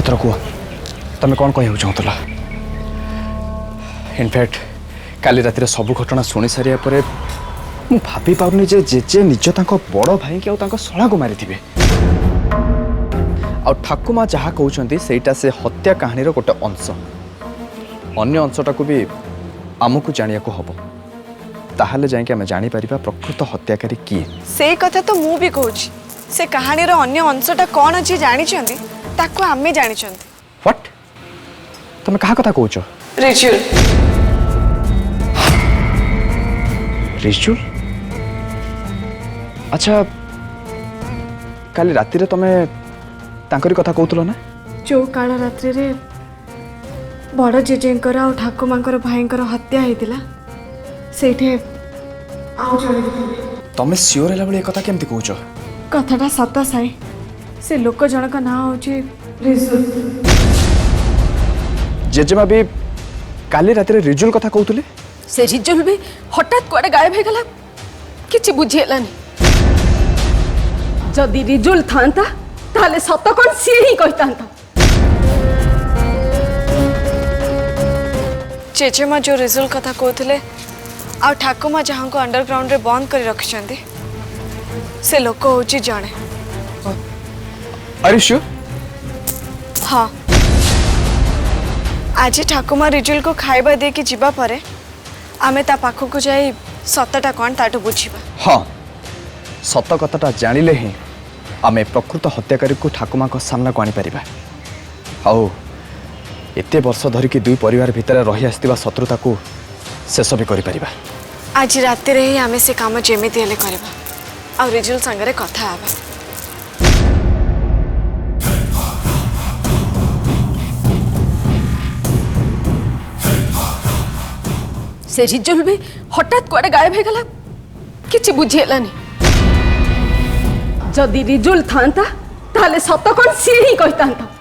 एथर कह तुम कौन कह चाहूला इनफैक्ट काली रातिर सब घटना शुणी सारे पर मु भाभी पारुनी जे जेजे निज बड़ भाई के शला को मारी आ ठाकुमा जहाँ कहते ସେଇଟା से हत्या कहानी गोटे अंश अन्य अंशटा को भी आमको जानिया को हबो ताहले जाके आम जापर प्रकृत हत्याकारी किए से कथा तो मु भी कहूँ से कहानी अन्य अंशटा कौन अच्छी जानी आमे जानी व्हाट तुम कहा कथा कहूच रिचुअल रिचुअल अच्छा काली राति रे तमे तांकरी कथा कहतलो ना जो काल रात्रि रे बड़ जेजेंकर आ ठाकुमांकर भाईंकर हत्या हेतिला सेठे आउ जणे तमे सियोर हैला बळे कथा केमति कहूच कथाटा सत साई से लोक जनक ना होची रिजुल जेजेमा भी काली राति रे रिजुल कथा कहतले से रिजुल भी हठात कुआडे गायब हो गला किछि बुझिएलानी जदि रिजुल थांता ताले सत कोन सी ही कहतांता चेचेमा जो रिजुल कथा कहते आ ठाकुमा जहाँ को अंडरग्राउंड रे बंद कर रखिछंती से लोक होची जणे अरे श्योर हाँ आज ठाकुमा रिजुल को खाइबा दे कि जीवा परे आमे ता पाखो को जाई सतटा कोन ताटो बुझीबा हाँ सत कथाटा जानिले ही आमे प्रकृत हत्याकारी को ठाकुमा को सामना को आनी परिबा आउ एते वर्ष धरिकी दुई परिवार भितर रही आसथिबा शत्रुता को शेष भी करि परिबा आज राति रे ही आमे से काम जेमिति हेले करबा आ रिजुल संगरे कथा आबा से रिजुल भी हठात कुआडे गायब हो गला किछि बुझिएलानी जदि रिजुल थांता ताले सत कोन सी ही कहतांता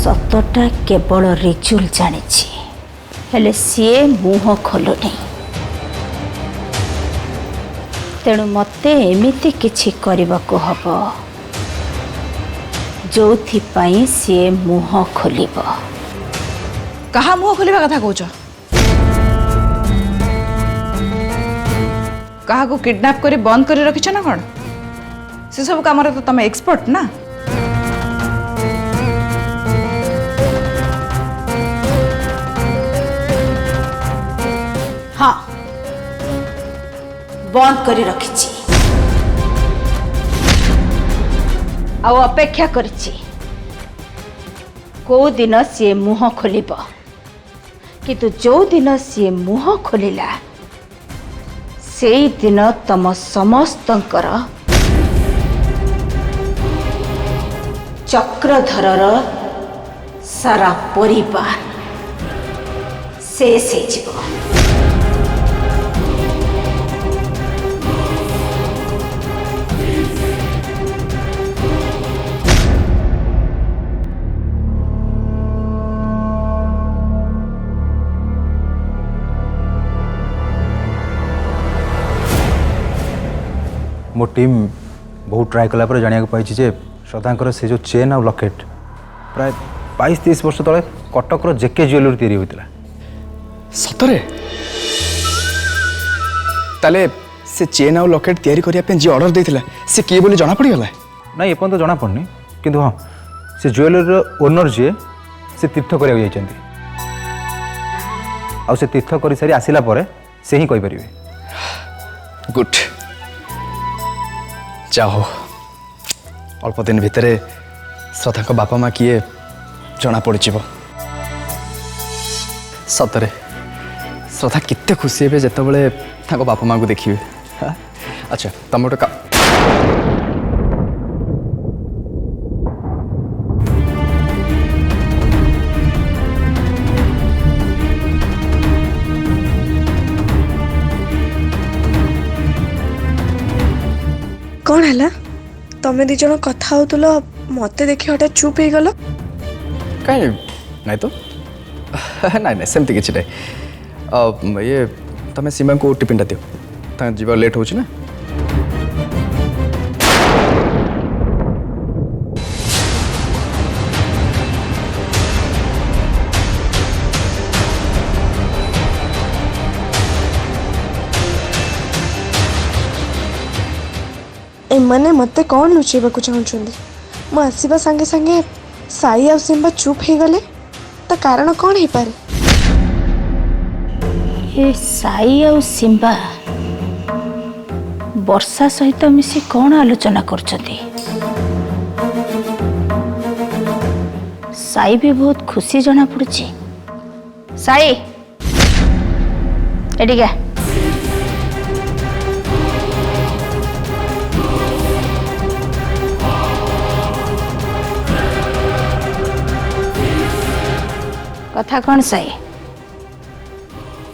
सतटा केवल रिचुअल जानी हेले सीए मुह खोलुनी तेणु मते एमिति किछि करबाको हबो जोथिपाई सीए मुह खोलिबो कहा मुह खोलिबा कथा कहूच कहा को किडनैप करी बंद करी रखिछ ना कौन से सब काम तो तुम एक्सपर्ट ना हाँ बंद करी रखिछि आ अपेक्षा करिछि को दिन सी मुह खोलिब किंतु जो दिन सी मुह खोलिला से दिन तम समस्तंकर चक्रधरर सारा परिवार शेष हो मो टीम बहुत ट्राए कला पर जानिया पाई जे श्रद्धांकर से जो चेन आ लकेट प्राय 22-30 वर्ष तले कटकर जेके ज्वेलरी तैयारी होता सतरे ताले से चेन आ लकेट तैयारी करिया पे जे ऑर्डर देथिला से किए बोली जाना पड़ी गला नहीं एपन तो जाना पड़नी किंतु हाँ से ज्वेलरी ओनर जे से तीर्थ करिया जाइछन्ती आ से तीर्थ करि सारी आसिला परे से ही कहि परिबे गुड जाओ अल्प दिन भितर श्रद्धा को बापा माँ किए जना पड़ सतरे श्रद्धा कितने खुशी हे जिते बापा माँ को देखिए अच्छा तुम गोटे है तमे दी जन कथा होतुलो मते देखि हटा चुप हो गलो कहीं नहीं तो नहीं नहीं सेमती किसी नहीं ये तुम सीमा को टिफिन दियो जीवा लेट हो ना एमने मते कौन लुचेबा को चाहुचंदी मु आसीबा संगे संगे साई आ सिम्बा चुप हो गले ता कारण कौन हे पारे ये साई और सिम्बा वर्षा सहित मिसी कौन आलोचना करछंती साई भी बहुत खुशी जना पड़ुची साई एडी गा कथा कौन साई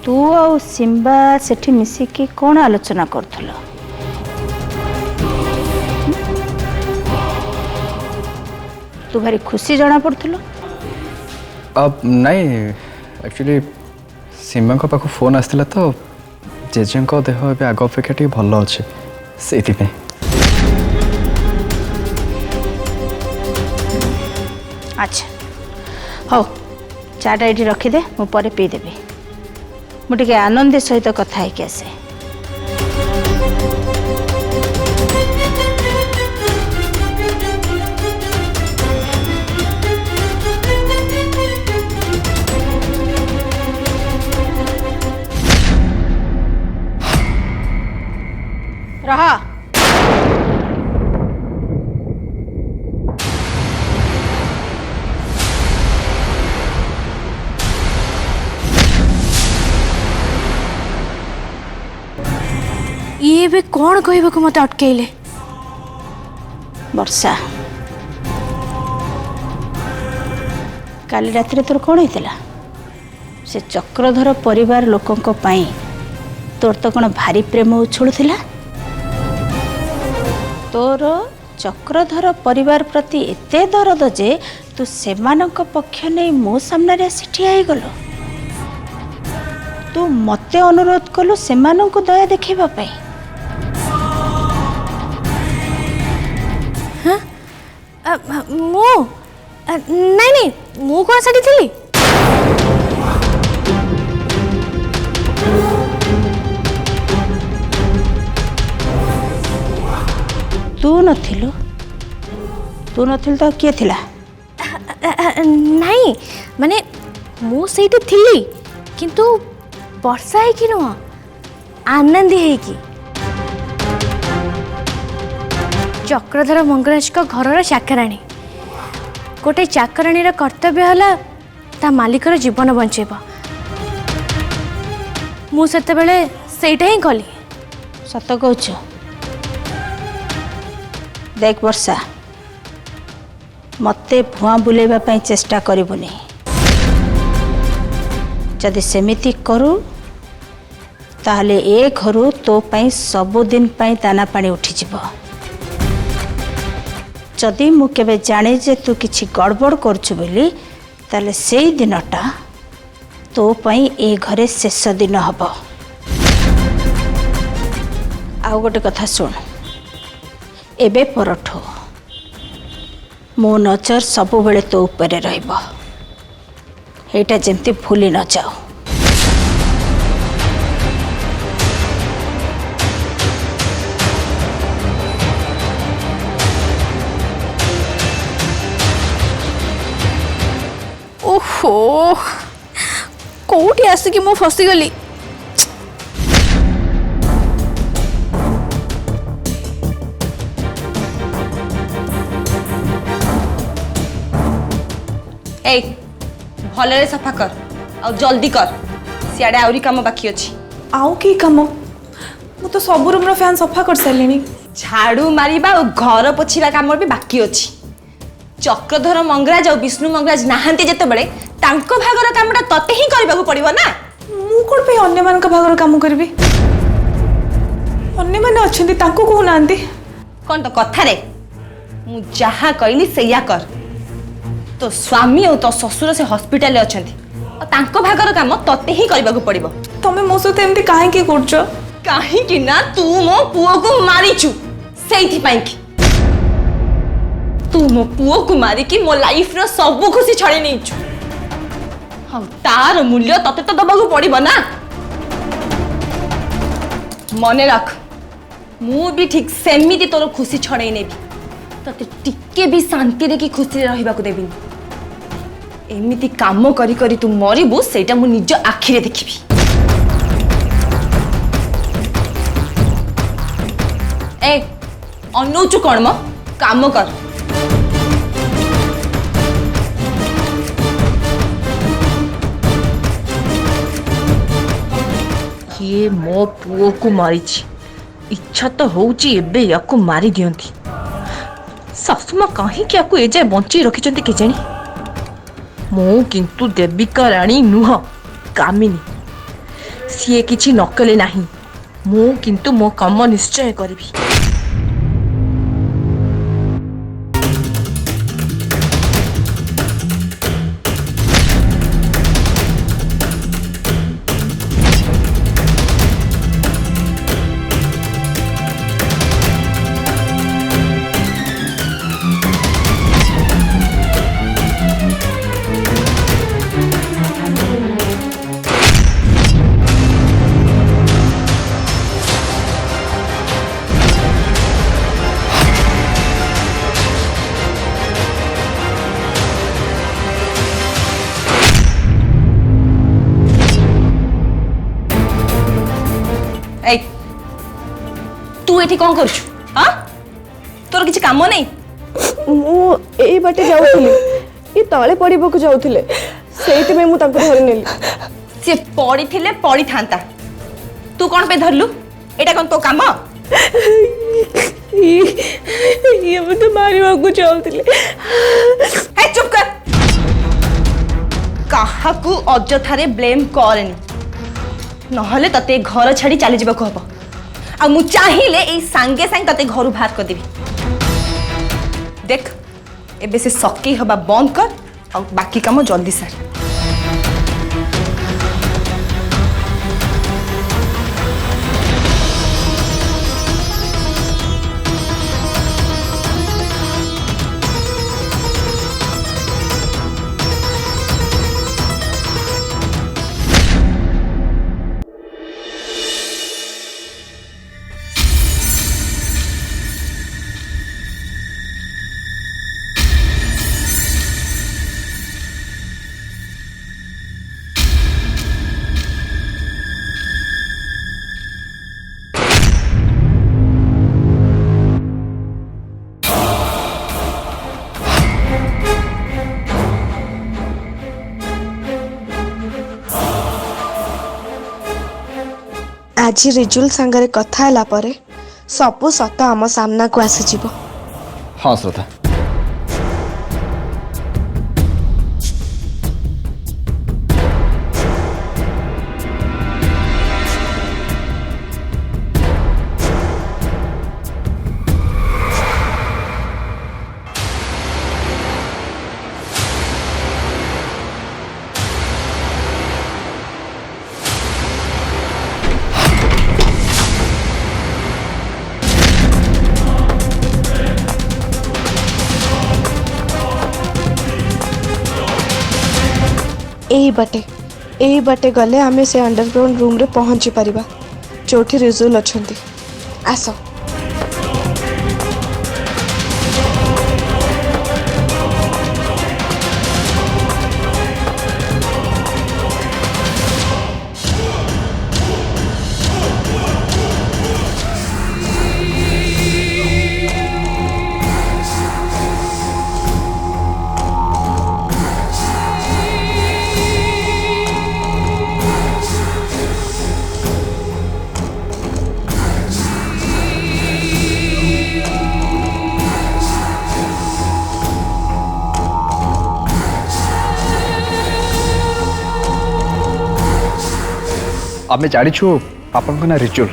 तू और सिम्बा सेठी मिसिकी कौन आलोचना करथुल तू भारी खुशी जना पड़थुल अब नहीं एक्चुअली सीमा को पाखु फोन आसला तो जेजे को देह ए आग अपेक्षा टी भल अच्छे से अच्छा हौ चाटा ये रखीदे मु पर पीदेवी मुझे आनंद सहित कथा है आसे रहा ये बे कौन कहबा को मते अटकेले वर्षा काली रात तोर कौन होता से चक्रधर परिवार लोकों पाई तोर तो कौन भारी प्रेम उछुला तोर चक्रधर परिवार प्रति एते दरद जे तू सेमानक पक्ष नहीं मो सामने आसी ठिया गल तू मते अनुरोध कलु सेमानक दया देखा पाई मु नहीं नहीं मु कौन साड़ी थी तू नथिलु तो किए थिला नहीं माने मु सेठी थिली किंतु वर्षा है कि नुह आनंदी है कि चक्रधर मंगराज का घरर चाकराणी गोटे चाकराणी कर्तव्य है ता मालिकर जीवन बंचेब मु सेते बेले सेटा ही कली सत कहूच देख वर्षा मते भुआ बुलेबा पई चेष्टा करिबुनी जदि सेमिति करू ताहले ए घरु तो पई सबुदिन पई दाना पानी उठी जिवो जदि मु केबे जाने जे तू किछि गड़बड़ करछु बोली ताले सेई दिनटा तो पई ए घरे शेष दिन हबो आउ गोटे कथा सुन एबे परठो मो नजर सब बेले तो ऊपर रहिबो एटा जेमती भूली न जाओ ओहो कोठी आसिकी मु फसी गली ए भलरे सफा कर और जल्दी कर सियाडे आउरी काम बाकी अछि आउ की काम मु तो सब रूम रो फैन सफा कर सारलिनी झाड़ू मारिबा और घर पोछिबा काम भी बाकी अछि चक्रधर मंगराज और विष्णु मंगराज नाहांती जेते बेले तांको भागर कामटा तते ही करबा को पड़िबो ना मु कोड पे अन्य मान का भागर काम करबी अन्य माने अछंती तांको को नांती कौन तो कथा रे मु जहा कहली सैया कर तो स्वामी और तो ससुर से हॉस्पिटल अछंती और तांको भागर काम तते ही करबा को पड़िबो। तमे मो सहित एमती काहे करछ? काहे कि ना तू मो पुओ को मारिछु सेइथि पई कि तू मो पुओ को मारी कि मो लाइफ रो सब खुशी छड़े नेछु। हां तार मूल्य तते तो दबा को पड़िबो ना। मने रख मु भी ठीक सेमिति तोर खुशी छड़े नेबी तते टिके भी शांति रे कि खुशी रहिबा को देबिनी। एमिति काम करी करी तू मरिबु सेटा मु निज आखिरे देखिबी। ए अनुचु कौन म काम कर। ये मो पुओ को मारिछि इच्छा तो होउची एबे याकू मारी दियंती। सासुमा काहे कि याकू एजे बंची रखिचंती के जानी। मो किंतु देविका रानी नुह कामिनी सीए किछि नकले नाही। मो किंतु मो काम निश्चय करबी। ए तू एठी कौन करछु? हां तोर किछि काम नहीं? ମୁଁ ଏଇ ବାଟେ ଯାଉଥିଲି ଏ ତଳେ ପଡ଼ିବାକୁ ଯାଉଥିଲେ ସେଇଥିପାଇଁ ମୁଁ ତାଙ୍କୁ ଧରି ନେଲି। से पड़ी थिले पड़ी थांता तू कौन पे धरलु? एटा कौन तो काम? ये मुझे मारिବାକୁ चाହୁଥିଲେ। ए चुप कर। काहाकू अजथारे ब्लेम करनी नहले तते घर छाड़ी चली जीवाको हबो। आ मु चाहिले ए सांगे सांग तते घर बाहर कर देबी। देख एबे से सकी हबा बंद कर और बाकी काम जल्दी सार। आज रिजुल सांगरे कथा होला परे सबु सत आम सामना को आसीजिवो। हाँ श्रद्धा, एई बाटे गले आमे से अंडरग्राउंड रूम रे पहुंची परिबा जोठी रिजुल अछंती। आस आमे जानिछु आपन ना रिचुअल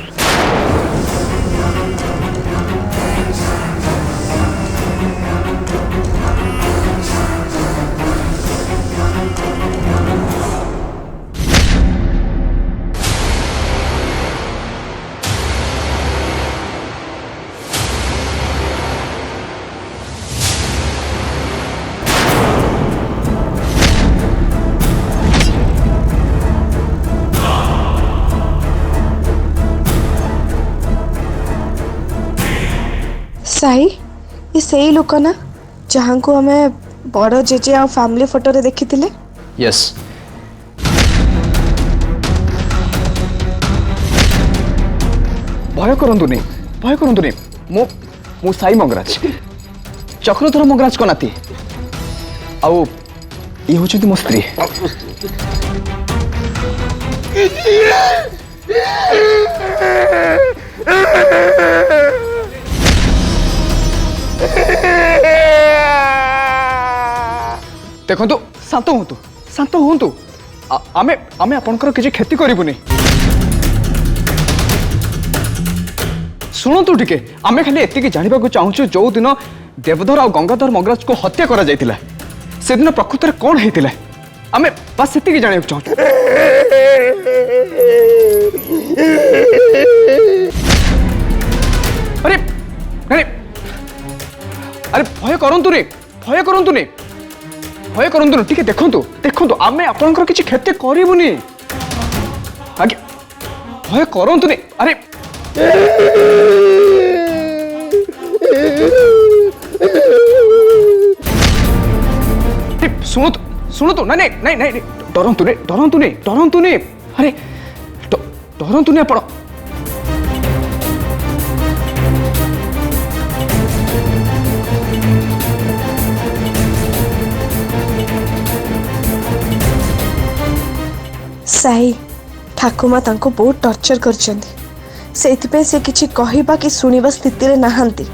साई ये सही लोक ना जहाँ को आम बड़ जेजे आ फैमिली फोटो रे देखी थिले? यस भय करंतुनी मु साई मंगराज चक्रधर मंगराज को नाती आउ ये होचंती मो स्त्री। देखंतु शांत हुंतु आमे आपनकर किछि क्षति करिबुनी। शुणु टिके आमे खाली एतिकी जानिबा को चाहूछु जो दिन देवधर और गंगाधर मंगराज को हत्या करा जायतिला से दिन प्रकृत रे कोन हेतिला आमे बस एतिकी जानिबा को चाहूछु। अरे अरे अरे भय करंतुनी टिके देखंतु आमे आपनकर किछि क्षति करिबुनी आगे भय करंतुनी। अरे सुनो तो नहीं डरंतुनी अरे डरंतुनी आपण साई ठाकुमा तांको बहुत टॉर्चर करछंती सेइथिपे से किछि कहिबा कि सुनिबा स्थिति रे नाहंती।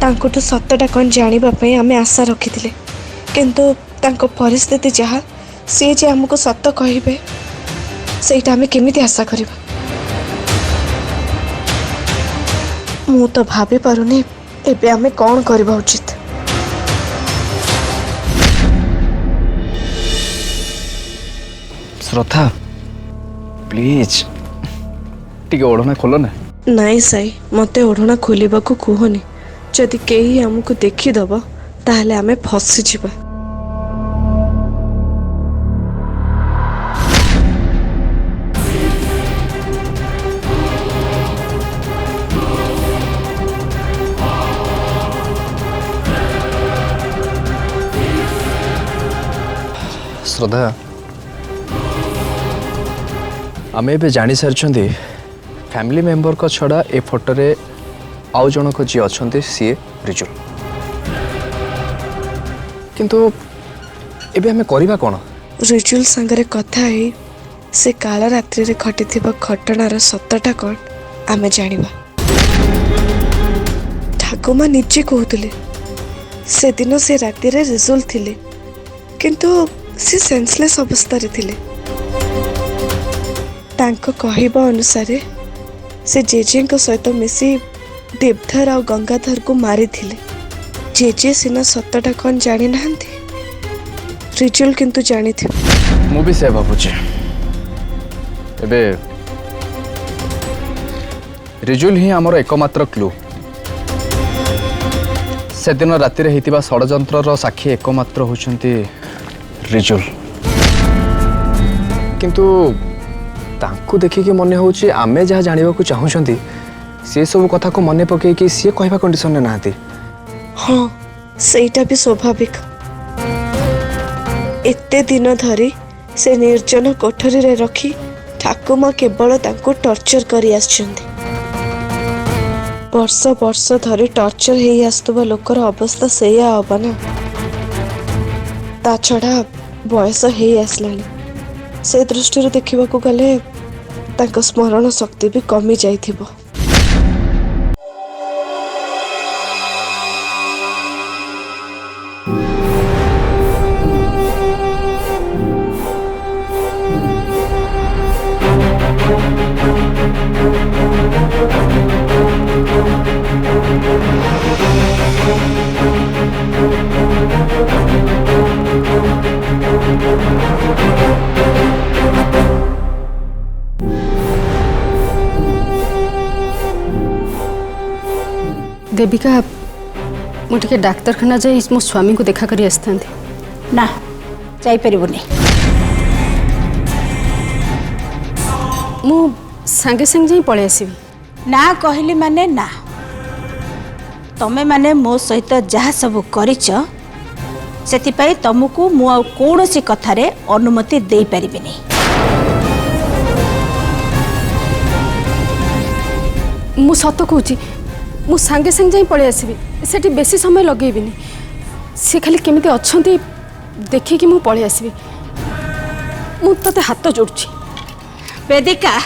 तांकोटू सत्यटा कौन जानिबा पई आमे आशा रखिथिले किंतु तांको परिस्थिति जहा से जे हमको सत्य कहिबे सेइटा आमे केमिति आशा करिबा। मु तो भाबी पारुनी एबे आमे कोन करबा उचित। श्रद्धा प्लीज टिके ओढ़ना खोलो ना। नाई साई मते ओढ़ना खोलिबा को कुहनी जदि केही हमको देखिदब ताहले आमे फसी जिबा। श्रद्धा आमे बे जानी सारछंदी फैमिली मेंबर को छड़ा ए फोटो रे आउ जनक जी अच्छे सी रिजुल किंतु एबे हमें करिबा कोन? रिजुल संगरे कथा है से काल रात्रि रे घटिथिबा घटनार सत्यटा कोन आमे जानिबा। ठाकुमा निजे कहूतले से दिन से राति रे रिजुल थिले किंतु से सेंसलेस अवस्था रे थिले। तांको कहिबा अनुसारे से जेजे को सहित मिसी देवधर और गंगाधर को मारी थिले। जेजे सिना सत्यटा कौन जानी नाहंती रिजुल किंतु जानी थी। मु भी से भाबुचे एबे रिजुल ही हमर एकमात्र क्लू। से दिन राति रे हितिबा षडयंत्र रो साक्षी एकमात्र होचंती रिजुल किंतु तांको देखि के मने होची आमे जहा जानिबा को चाहूछंती से सब कथा को मने पके कि से कहबा कंडीशन ना आती। हाँ सेटा भी स्वाभाविक। एते दिन धरी से निर्जन कोठरी रे रखी ठाकुमा केवल तांको टॉर्चर करी आछंती। वर्ष वर्ष धरी टॉर्चर हेई आस्तुबा लोकर अवस्था सेया होबा ना। ता छड़ा बयस हेई आसलानी से दृष्टि देखा गले तांको स्मरण शक्ति भी कमी जाइथिबो। देविका मुझे डाक्तरखाना जाई मो स्वामी को देखा करी आसता ना जाई परिबुनी। मु सांगे सांगे जाई पळे आसीबी। ना कहली माने ना तमे माने मो सहित जहाँ सब करिच सेतिपाई तुमको मु आ कौनसी कथारे अनुमति दे पारिबिनी। मु सत कहूँ मु सांगे सांगे जाई पळै आसीबी सेठी बेसी समय लगेबिनी से खाली केमिति अछंती देखिकी मु पळै आसीबी मु तते हाथ जोड़ुची। वेदिका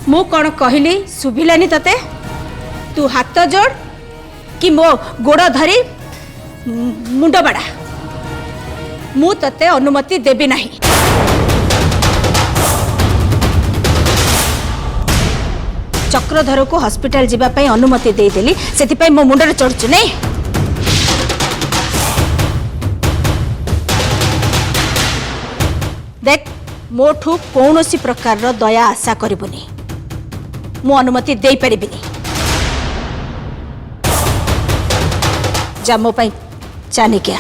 मु कौन कहली सुभिलानी तते तू हाथ जोड़ कि मो गोड़ धरी मुंड बाड़ा मु तते अनुमति देबी नहीं। चक्रधर को हॉस्पिटल जीवा पई अनुमति दे देली सेति पई मो मुंडरे चढ़छु नहीं। देख मोठू कौनसी प्रकार दया आशा करबुनी मु अनुमति दे परिबिनी। जा मो पई चानी क्या